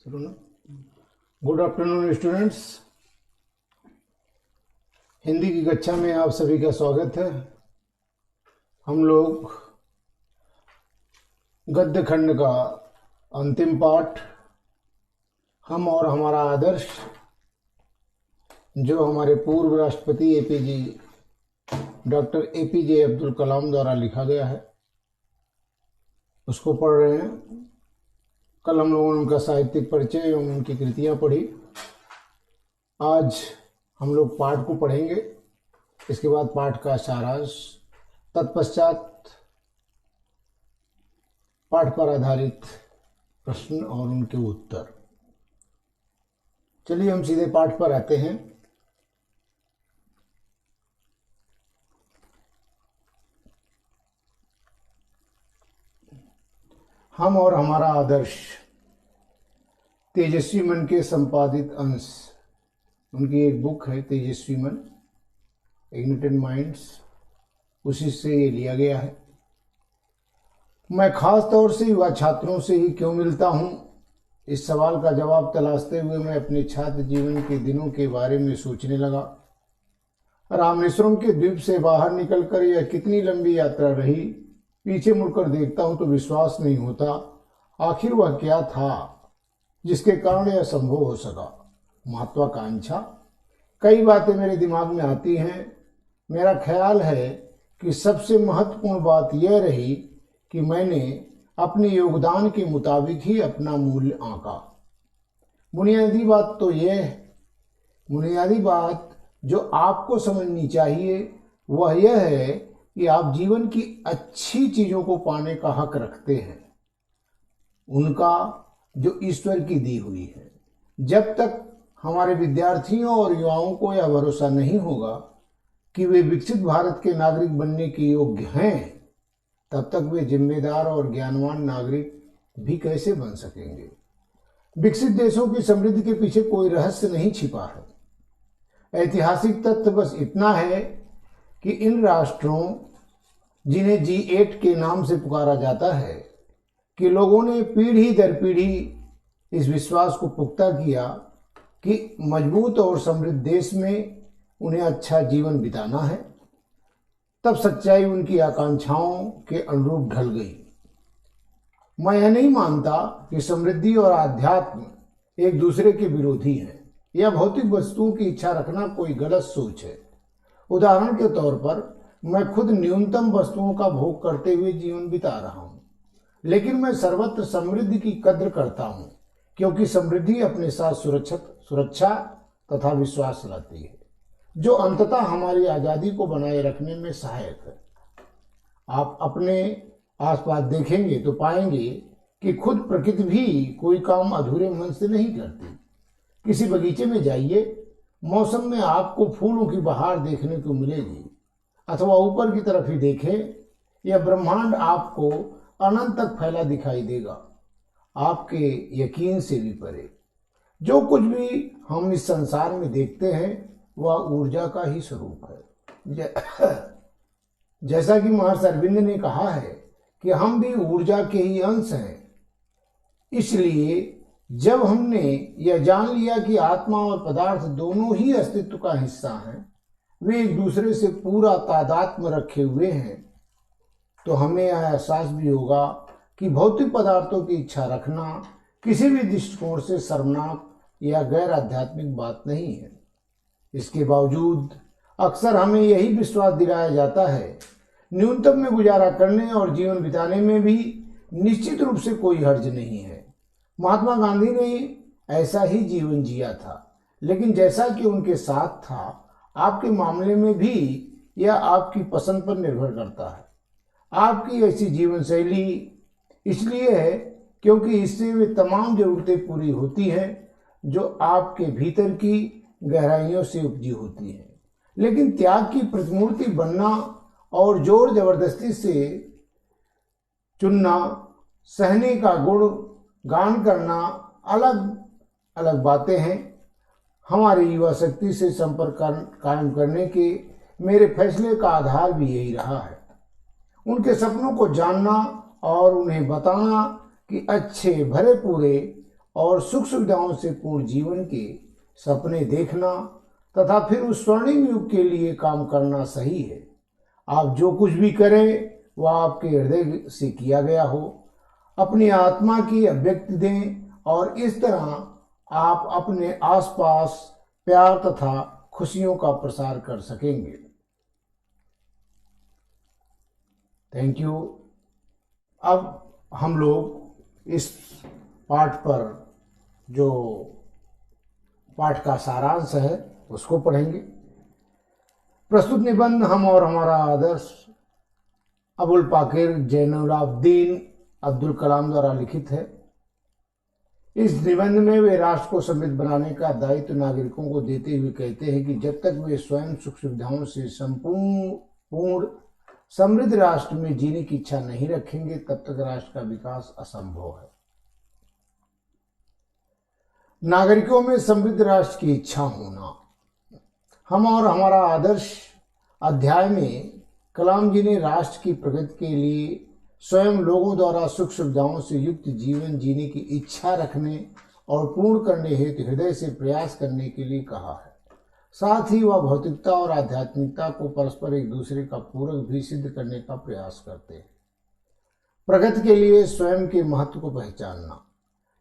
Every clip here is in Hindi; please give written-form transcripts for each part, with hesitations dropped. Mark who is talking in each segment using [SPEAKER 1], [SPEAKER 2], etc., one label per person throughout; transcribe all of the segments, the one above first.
[SPEAKER 1] Good afternoon students. हिंदी की कक्षा में आप सभी का स्वागत है। हम लोग गद्य खंड का अंतिम पाठ हम और हमारा आदर्श, जो हमारे पूर्व राष्ट्रपति डॉक्टर एपीजे अब्दुल कलाम द्वारा लिखा गया है, उसको पढ़ रहे हैं। कल हम लोगों ने उनका साहित्यिक परिचय एवं उनकी कृतियां पढ़ी। आज हम लोग पाठ को पढ़ेंगे, इसके बाद पाठ का सारांश, तत्पश्चात पाठ पर आधारित प्रश्न और उनके उत्तर। चलिए हम सीधे पाठ पर आते हैं। हम और हमारा आदर्श, तेजस्वी मन के संपादित अंश। उनकी एक बुक है तेजस्वी मन, इग्निटेड माइंड्स, उसी से ये लिया गया है। मैं खास तौर से युवा छात्रों से ही क्यों मिलता हूं, इस सवाल का जवाब तलाशते हुए मैं अपने छात्र जीवन के दिनों के बारे में सोचने लगा। रामेश्वरम के द्वीप से बाहर निकलकर यह कितनी लंबी यात्रा रही। पीछे मुड़कर देखता हूं तो विश्वास नहीं होता, आखिर वह क्या था जिसके कारण यह संभव हो सका। महत्वाकांक्षा। कई बातें मेरे दिमाग में आती हैं। मेरा ख्याल है कि सबसे महत्वपूर्ण बात यह रही कि मैंने अपने योगदान के मुताबिक ही अपना मूल्य आंका। बुनियादी बात जो आपको समझनी चाहिए वह यह है कि आप जीवन की अच्छी चीजों को पाने का हक रखते हैं, उनका जो ईश्वर की दी हुई है। जब तक हमारे विद्यार्थियों और युवाओं को यह भरोसा नहीं होगा कि वे विकसित भारत के नागरिक बनने के योग्य हैं, तब तक वे जिम्मेदार और ज्ञानवान नागरिक भी कैसे बन सकेंगे। विकसित देशों की समृद्धि के पीछे कोई रहस्य नहीं छिपा है। ऐतिहासिक तथ्य बस इतना है कि इन राष्ट्रों, जिन्हें G8 के नाम से पुकारा जाता है, कि लोगों ने पीढ़ी दर पीढ़ी इस विश्वास को पुख्ता किया कि मजबूत और समृद्ध देश में उन्हें अच्छा जीवन बिताना है, तब सच्चाई उनकी आकांक्षाओं के अनुरूप ढल गई। मैं यह नहीं मानता कि समृद्धि और आध्यात्म एक दूसरे के विरोधी हैं या भौतिक वस्तुओं की इच्छा रखना कोई गलत सोच है। उदाहरण के तौर पर मैं खुद न्यूनतम वस्तुओं का भोग करते हुए जीवन बिता रहा हूं, लेकिन मैं सर्वत्र समृद्धि की कद्र करता हूं, क्योंकि समृद्धि अपने साथ सुरक्षा तथा विश्वास लाती है, जो अंततः हमारी आजादी को बनाए रखने में सहायक है। आप अपने आसपास देखेंगे तो पाएंगे कि खुद प्रकृति भी कोई काम अधूरे मन से नहीं करती। किसी बगीचे में जाइए, मौसम में आपको फूलों की बहार देखने को मिलेगी, अथवा ऊपर की तरफ ही देखें, यह ब्रह्मांड आपको अनंत तक फैला दिखाई देगा, आपके यकीन से भी परे। जो कुछ भी हम इस संसार में देखते हैं वह ऊर्जा का ही स्वरूप है। जैसा कि महर्षि अरविंद ने कहा है कि हम भी ऊर्जा के ही अंश हैं। इसलिए जब हमने यह जान लिया कि आत्मा और पदार्थ दोनों ही अस्तित्व का हिस्सा हैं, वे एक दूसरे से पूरा तादात्म्य रखे हुए हैं, तो हमें यह एहसास भी होगा कि भौतिक पदार्थों की इच्छा रखना किसी भी दृष्टिकोण से शर्मनाक या गैर आध्यात्मिक बात नहीं है। इसके बावजूद अक्सर हमें यही विश्वास दिलाया जाता है, न्यूनतम में गुजारा करने और जीवन बिताने में भी निश्चित रूप से कोई हर्ज नहीं है। महात्मा गांधी ने ऐसा ही जीवन जिया था, लेकिन जैसा कि उनके साथ था, आपके मामले में भी यह आपकी पसंद पर निर्भर करता है। आपकी ऐसी जीवन शैली इसलिए है क्योंकि इससे वे तमाम जरूरतें पूरी होती हैं जो आपके भीतर की गहराइयों से उपजी होती हैं। लेकिन त्याग की प्रतिमूर्ति बनना और जोर जबरदस्ती से चुनना, सहने का गुण गान करना अलग अलग बातें हैं। हमारी युवा शक्ति से संपर्क कायम करने के मेरे फैसले का आधार भी यही रहा है। उनके सपनों को जानना और उन्हें बताना कि अच्छे, भरे पूरे और सुख सुविधाओं से पूर्ण जीवन के सपने देखना तथा फिर उस स्वर्णिम युग के लिए काम करना सही है। आप जो कुछ भी करें वह आपके हृदय से किया गया हो, अपनी आत्मा की अभिव्यक्ति दें और इस तरह आप अपने आसपास प्यार तथा खुशियों का प्रसार कर सकेंगे। Thank you. अब हम लोग इस पाठ पर जो पाठ का सारांश है उसको पढ़ेंगे। प्रस्तुत निबंध हम और हमारा आदर्श अबुल पाकिर जैनुलाब्दीन अब्दुल कलाम द्वारा लिखित है। इस निबंध में वे राष्ट्र को समृद्ध बनाने का दायित्व नागरिकों को देते हुए कहते हैं कि जब तक वे स्वयं सुख सुविधाओं से संपूर्ण समृद्ध राष्ट्र में जीने की इच्छा नहीं रखेंगे तब तक राष्ट्र का विकास असंभव है। नागरिकों में समृद्ध राष्ट्र की इच्छा होना। हम और हमारा आदर्श अध्याय में कलाम जी ने राष्ट्र की प्रगति के लिए स्वयं लोगों द्वारा सुख सुविधाओं से युक्त जीवन जीने की इच्छा रखने और पूर्ण करने हेतु हृदय से प्रयास करने के लिए कहा है। साथ ही वह भौतिकता और आध्यात्मिकता को परस्पर एक दूसरे का पूरक भी सिद्ध करने का प्रयास करते हैं। प्रगति के लिए स्वयं के महत्व को पहचानना।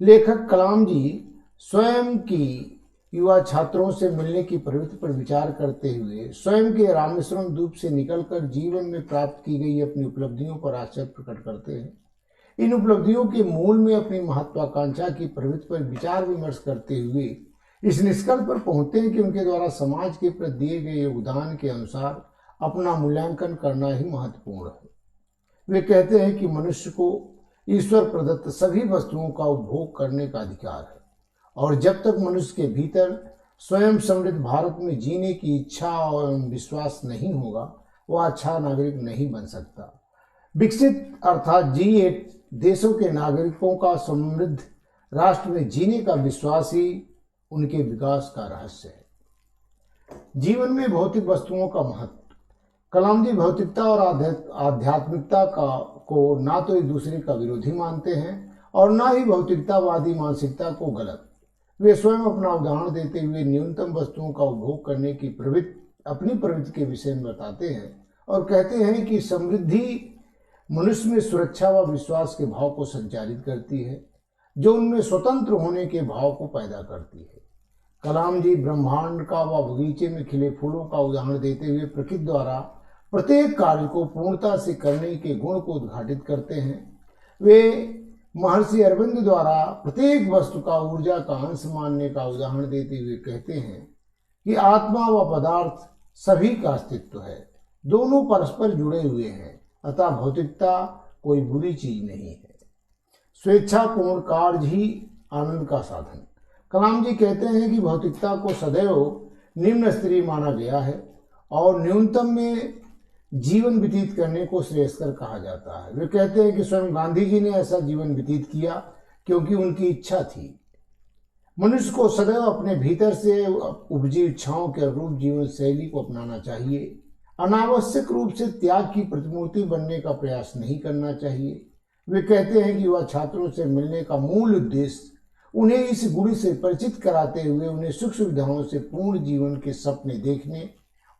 [SPEAKER 1] लेखक कलाम जी स्वयं की युवा छात्रों से मिलने की प्रवृत्ति पर विचार करते हुए स्वयं के रामेश्वरम द्वीप से निकलकर जीवन में प्राप्त की गई अपनी उपलब्धियों पर आश्चर्य प्रकट करते हैं। इन उपलब्धियों के मूल में अपनी महत्वाकांक्षा की प्रवृत्ति पर विचार विमर्श करते हुए इस निष्कर्ष पर पहुंचते हैं कि उनके द्वारा समाज के प्रति दिए गए योगदान के अनुसार अपना मूल्यांकन करना ही महत्वपूर्ण है। वे कहते हैं कि मनुष्य को ईश्वर प्रदत्त सभी वस्तुओं का उपभोग करने का अधिकार है और जब तक मनुष्य के भीतर स्वयं समृद्ध भारत में जीने की इच्छा और विश्वास नहीं होगा वह अच्छा नागरिक नहीं बन सकता। विकसित अर्थात G8 देशों के नागरिकों का समृद्ध राष्ट्र में जीने का विश्वास ही उनके विकास का रहस्य है। जीवन में भौतिक वस्तुओं का महत्व। कलाम जी भौतिकता और आध्यात्मिकता को ना तो एक दूसरे का विरोधी मानते हैं और ना ही भौतिकतावादी मानसिकता को गलत। वे स्वयं अपना उदाहरण देते हुए न्यूनतम वस्तुओं का उपभोग करने की अपनी प्रवृत्ति के विषय में बताते हैं और कहते हैं कि समृद्धि मनुष्य में सुरक्षा व विश्वास के भाव को संचारित करती है जो उनमें स्वतंत्र होने के भाव को पैदा करती है। कलाम जी ब्रह्मांड का व बगीचे में खिले फूलों का उदाहरण देते हुए प्रकृति द्वारा प्रत्येक कार्य को पूर्णता से करने के गुण को उद्घाटित करते हैं। वे महर्षि अरविंद द्वारा प्रत्येक वस्तु का ऊर्जा का अंश मानने का उदाहरण देते हुए कहते हैं कि आत्मा व पदार्थ सभी का अस्तित्व है, दोनों परस्पर जुड़े हुए हैं अतः भौतिकता कोई बुरी चीज नहीं है। स्वेच्छापूर्ण कार्य ही आनंद का साधन। कलाम जी कहते हैं कि भौतिकता को सदैव निम्न स्तरीय माना गया है और न्यूनतम में जीवन व्यतीत करने को श्रेयस्कर कहा जाता है। वे कहते हैं कि स्वयं गांधी जी ने ऐसा जीवन व्यतीत किया क्योंकि उनकी इच्छा थी। मनुष्य को सदैव अपने भीतर से उपजी इच्छाओं के अनुरूप जीवन शैली को अपनाना चाहिए। अनावश्यक रूप से त्याग की प्रतिमूर्ति बनने का प्रयास नहीं करना चाहिए। वे कहते हैं कि वह छात्रों से मिलने का मूल उद्देश्य उन्हें इस गुण से परिचित कराते हुए उन्हें सुख सुविधाओं से पूर्ण जीवन के सपने देखने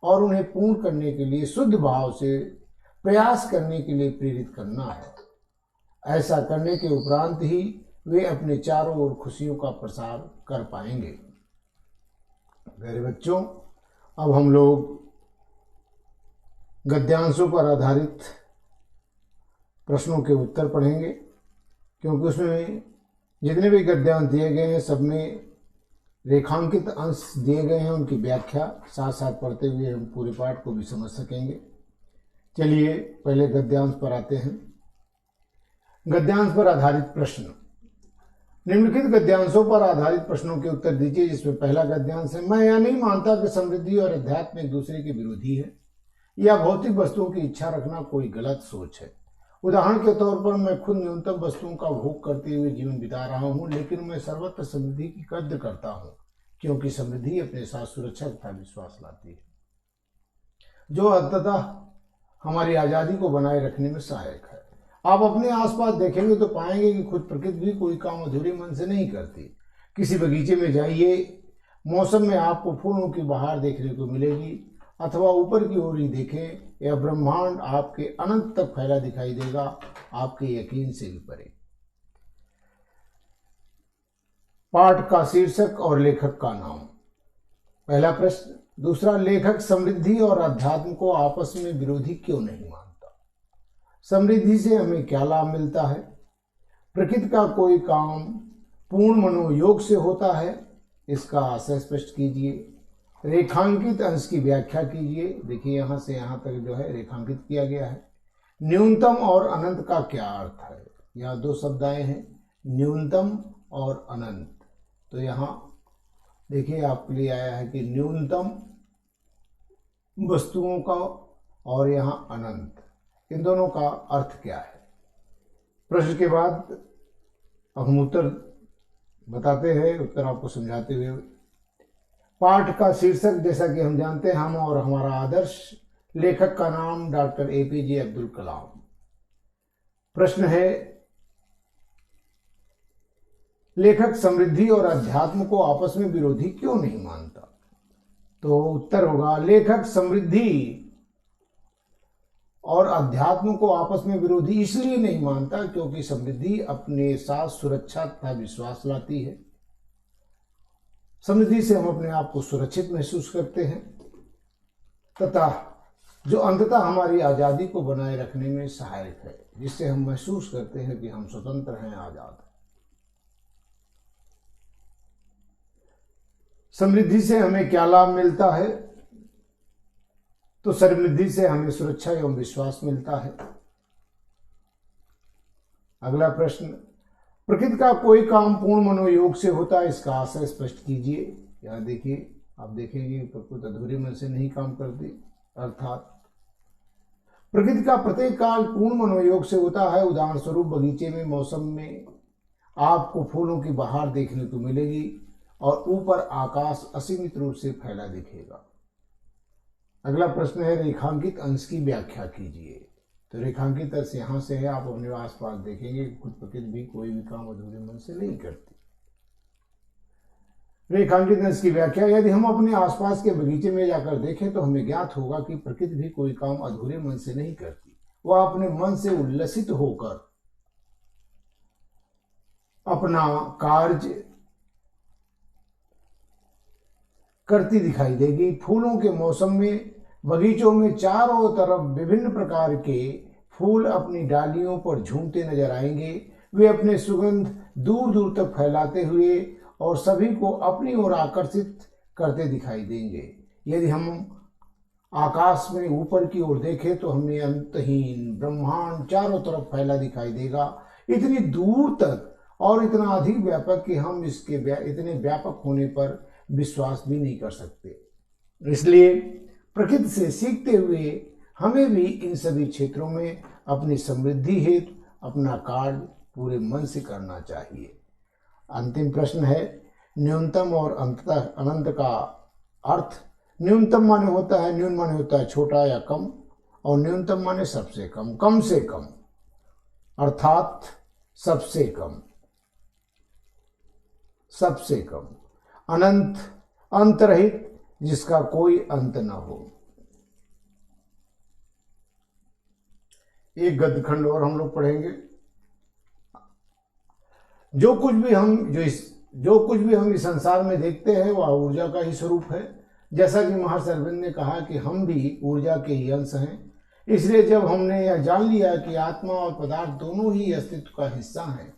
[SPEAKER 1] और उन्हें पूर्ण करने के लिए शुद्ध भाव से प्रयास करने के लिए प्रेरित करना है। ऐसा करने के उपरांत ही वे अपने चारों ओर खुशियों का प्रसार कर पाएंगे। मेरे बच्चों, अब हम लोग गद्यांशों पर आधारित प्रश्नों के उत्तर पढ़ेंगे, क्योंकि उसमें जितने भी गद्यांश दिए गए हैं सब में रेखांकित अंश दिए गए हैं, उनकी व्याख्या साथ साथ पढ़ते हुए हम पूरे पाठ को भी समझ सकेंगे। चलिए पहले गद्यांश पर आते हैं। गद्यांश पर आधारित प्रश्न। निम्नलिखित गद्यांशों पर आधारित प्रश्नों के उत्तर दीजिए, जिसमें पहला गद्यांश है, मैं यह नहीं मानता कि समृद्धि और अध्यात्म एक दूसरे के विरोधी है या भौतिक वस्तुओं की इच्छा रखना कोई गलत सोच है। उदाहरण के तौर पर मैं खुद न्यूनतम वस्तुओं का भोग करते हुए जीवन बिता रहा हूं, लेकिन मैं सर्वत्र समृद्धि की कद्र करता हूं, क्योंकि समृद्धि अपने साथ सुरक्षा तथा विश्वास लाती है, जो अंततः हमारी आज़ादी को बनाए रखने में सहायक है। आप अपने आसपास देखेंगे तो पाएंगे कि खुद प्रकृति भी कोई काम अधूरे मन से नहीं करती। किसी बगीचे में जाइए, मौसम में आपको फूलों की बहार देखने को मिलेगी, अथवा ऊपर की ओर ही देखें, यह ब्रह्मांड आपके अनंत तक फैला दिखाई देगा, आपके यकीन से भी परे। पाठ का शीर्षक और लेखक का नाम। पहला प्रश्न। दूसरा, लेखक समृद्धि और अध्यात्म को आपस में विरोधी क्यों नहीं मानता? समृद्धि से हमें क्या लाभ मिलता है? प्रकृति का कोई काम पूर्ण मनोयोग से होता है, इसका आशय स्पष्ट कीजिए। रेखांकित अंश की व्याख्या कीजिए। देखिए यहां से यहां तक जो है रेखांकित किया गया है। न्यूनतम और अनंत का क्या अर्थ है? यहाँ दो शब्द आए हैं, न्यूनतम और अनंत। तो यहाँ देखिए आपके लिए आया है कि न्यूनतम वस्तुओं का और यहाँ अनंत, इन दोनों का अर्थ क्या है? प्रश्न के बाद अब हम उत्तर बताते हैं, उत्तर आपको समझाते हुए। पाठ का शीर्षक, जैसा कि हम जानते हैं, हम और हमारा आदर्श। लेखक का नाम डॉक्टर APJ अब्दुल कलाम। प्रश्न है, लेखक समृद्धि और अध्यात्म को आपस में विरोधी क्यों नहीं मानता? तो उत्तर होगा, लेखक समृद्धि और अध्यात्म को आपस में विरोधी इसलिए नहीं मानता क्योंकि समृद्धि अपने साथ सुरक्षा तथा विश्वास लाती है। समृद्धि से हम अपने आप को सुरक्षित महसूस करते हैं तथा जो अंततः हमारी आजादी को बनाए रखने में सहायक है, जिससे हम महसूस करते हैं कि हम स्वतंत्र हैं, आजाद हैं। समृद्धि से हमें क्या लाभ मिलता है? तो समृद्धि से हमें सुरक्षा एवं विश्वास मिलता है। अगला प्रश्न, प्रकृति का कोई काम पूर्ण मनोयोग से होता है, इसका आशय स्पष्ट कीजिए। यहां देखिए, आप देखेंगे प्रकृति अधूरे मन से नहीं काम करती, अर्थात प्रकृति का प्रत्येक काल पूर्ण मनोयोग से होता है। उदाहरण स्वरूप, बगीचे में मौसम में आपको फूलों की बहार देखने को मिलेगी और ऊपर आकाश असीमित रूप से फैला दिखेगा। अगला प्रश्न है, रेखांकित अंश की व्याख्या कीजिए। तो रेखांकित अंश यहां से है, आप अपने आसपास देखेंगे खुद प्रकृति भी कोई भी काम अधूरे मन से नहीं करती। रेखांकित अंश की व्याख्या, यदि हम अपने आसपास के बगीचे में जाकर देखें तो हमें ज्ञात होगा कि प्रकृति भी कोई काम अधूरे मन से नहीं करती। वह अपने मन से उल्लसित होकर अपना कार्य करती दिखाई देगी। फूलों के मौसम में बगीचों में चारों तरफ विभिन्न प्रकार के फूल अपनी डालियों पर झूमते नजर आएंगे। वे अपने सुगंध दूर दूर तक फैलाते हुए और सभी को अपनी ओर आकर्षित करते दिखाई देंगे। यदि हम आकाश में ऊपर की ओर देखें तो हमें अंतहीन ब्रह्मांड चारों तरफ फैला दिखाई देगा, इतनी दूर तक और इतना अधिक व्यापक कि हम इसके इतने व्यापक होने पर विश्वास भी नहीं कर सकते। इसलिए प्रकृति से सीखते हुए हमें भी इन सभी क्षेत्रों में अपनी समृद्धि हेतु अपना कार्य पूरे मन से करना चाहिए। अंतिम प्रश्न है, न्यूनतम और अंततः अनंत का अर्थ। न्यूनतम माने होता है, न्यून माने होता है छोटा या कम, और न्यूनतम माने सबसे कम, कम से कम, अर्थात सबसे कम, सबसे कम। अनंत, अंत रहित, जिसका कोई अंत न हो। एक गद्य खंड और हम लोग पढ़ेंगे। जो कुछ भी हम इस संसार में देखते हैं वह ऊर्जा का ही स्वरूप है। जैसा कि महर्षि अरविंद ने कहा कि हम भी ऊर्जा के ही अंश हैं। इसलिए जब हमने यह जान लिया कि आत्मा और पदार्थ दोनों ही अस्तित्व का हिस्सा हैं,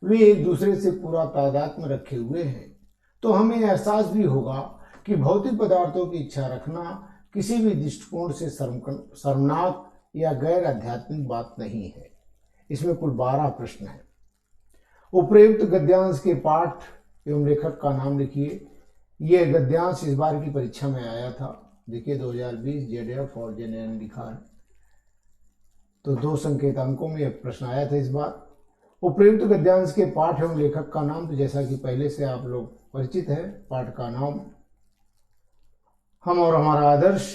[SPEAKER 1] वे एक दूसरे से पूरा तादात्म्य रखे हुए हैं, तो हमें एहसास भी होगा कि भौतिक पदार्थों की इच्छा रखना किसी भी दृष्टिकोण से शर्मनाक या गैर आध्यात्मिक बात नहीं है। इसमें कुल 12 प्रश्न हैं। उपर्युक्त गद्यांश के पाठ एवं लेखक का नाम लिखिए। यह गद्यांश इस बार की परीक्षा में आया था। देखिए 2020 JDF और JNN लिखा है, तो 2 संकेत अंकों में यह प्रश्न आया था इस बार। उपर्युक्त गद्यांश के पाठ एवं लेखक का नाम, तो जैसा कि पहले से आप लोग परिचित है, पाठ का नाम हम और हमारा आदर्श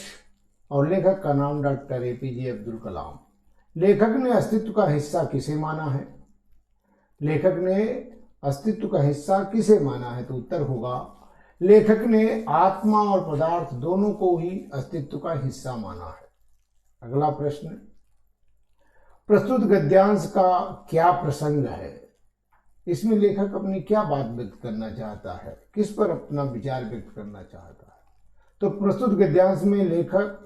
[SPEAKER 1] और लेखक का नाम डॉक्टर APJ अब्दुल कलाम। लेखक ने अस्तित्व का हिस्सा किसे माना है? लेखक ने अस्तित्व का हिस्सा किसे माना है? तो उत्तर होगा लेखक ने आत्मा और पदार्थ दोनों को ही अस्तित्व का हिस्सा माना है। अगला प्रश्न, प्रस्तुत गद्यांश का क्या प्रसंग है? इसमें लेखक अपनी क्या बात व्यक्त करना चाहता है, किस पर अपना विचार व्यक्त करना चाहता है? तो प्रस्तुत गद्यांश में लेखक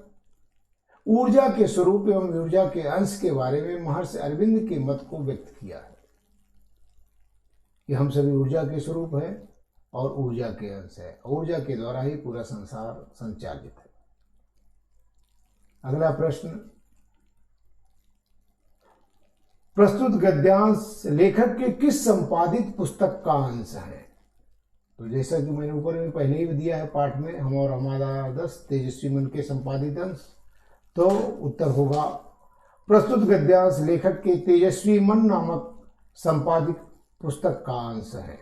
[SPEAKER 1] ऊर्जा के स्वरूप एवं ऊर्जा के अंश के बारे में महर्षि अरविंद के मत को व्यक्त किया है कि हम सभी ऊर्जा के स्वरूप है और ऊर्जा के अंश है, ऊर्जा के द्वारा ही पूरा संसार संचालित है। अगला प्रश्न, प्रस्तुत गद्यांश लेखक के किस संपादित पुस्तक का अंश है? तो जैसा कि मैंने ऊपर में पहले ही दिया है पाठ में, हम और हमारा आदर्श तेजस्वी मन के संपादित अंश, तो उत्तर होगा प्रस्तुत गद्यांश लेखक के तेजस्वी मन नामक संपादित पुस्तक का अंश है।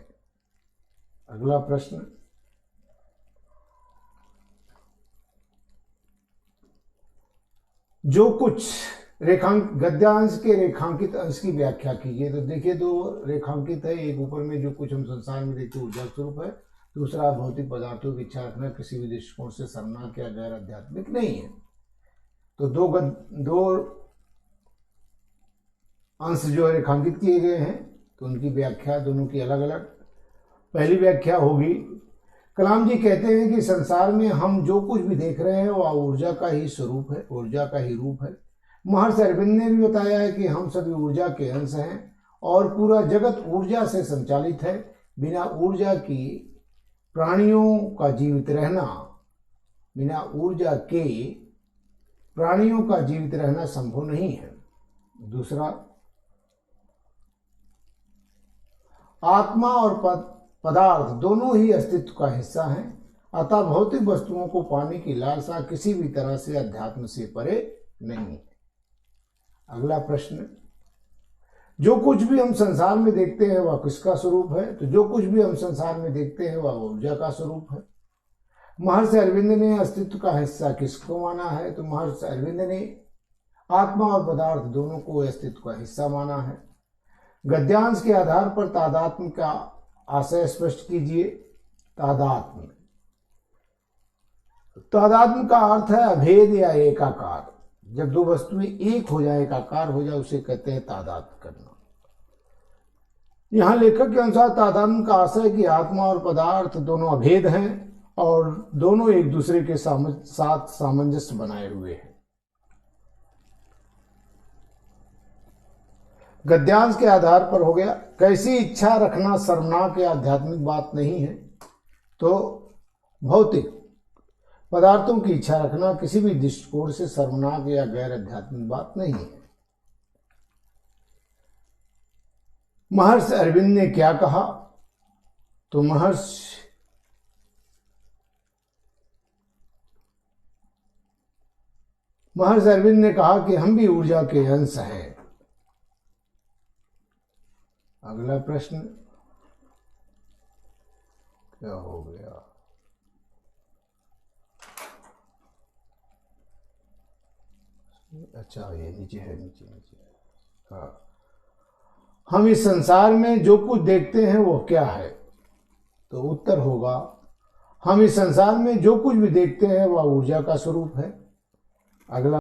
[SPEAKER 1] अगला प्रश्न, जो कुछ गद्यांश के रेखांकित अंश की व्याख्या कीजिए। तो देखिए, दो रेखांकित है, एक ऊपर में जो कुछ हम संसार में देखते ऊर्जा स्वरूप है, दूसरा भौतिक पदार्थों की इच्छा रखना किसी भी दृष्टिकोण से शर्मनाक या गैर आध्यात्मिक नहीं है। तो दो अंश जो रेखांकित किए गए हैं, तो उनकी व्याख्या दोनों की अलग अलग। पहली व्याख्या होगी, कलाम जी कहते हैं कि संसार में हम जो कुछ भी देख रहे हैं वह ऊर्जा का ही स्वरूप है, ऊर्जा का ही रूप है। महर्षि अरविंद ने भी बताया है कि हम सभी ऊर्जा के अंश हैं और पूरा जगत ऊर्जा से संचालित है। बिना ऊर्जा की प्राणियों का जीवित रहना, बिना ऊर्जा के प्राणियों का जीवित रहना संभव नहीं है। दूसरा, आत्मा और पदार्थ दोनों ही अस्तित्व का हिस्सा हैं, अतः भौतिक वस्तुओं को पाने की लालसा किसी भी तरह से अध्यात्म से परे नहीं है। अगला प्रश्न, जो कुछ भी हम संसार में देखते हैं वह किसका स्वरूप है? तो जो कुछ भी हम संसार में देखते हैं वह ऊर्जा का स्वरूप है। महर्षि अरविंद ने अस्तित्व का हिस्सा किसको माना है? तो महर्षि अरविंद ने आत्मा और पदार्थ दोनों को अस्तित्व का हिस्सा माना है। गद्यांश के आधार पर तादात्म्य का आशय स्पष्ट कीजिए। तादात्म्य, तादात्म्य का अर्थ है अभेद या एकाकार। जब दो वस्तुएं एक हो जाए, एकाकार हो जाए, उसे कहते हैं तादात्म्य करना। यहां लेखक के अनुसार तादात्म्य का आशय है कि आत्मा और पदार्थ दोनों अभेद हैं और दोनों एक दूसरे के साथ सामंजस्य बनाए हुए हैं। गद्यांश के आधार पर हो गया, कैसी इच्छा रखना शर्मनाक या आध्यात्मिक बात नहीं है? तो भौतिक पदार्थों की इच्छा रखना किसी भी दृष्टिकोण से शर्मनाक या गैर आध्यात्मिक बात नहीं है। महर्षि अरविंद ने क्या कहा? तो महर्षि अरविंद ने कहा कि हम भी ऊर्जा के अंश हैं। अगला प्रश्न, क्या हो गया? अच्छा, ये नीचे है, नीचे हाँ। हम इस संसार में जो कुछ देखते हैं वो क्या है? तो उत्तर होगा, हम इस संसार में जो कुछ भी देखते हैं वह ऊर्जा का स्वरूप है। अगला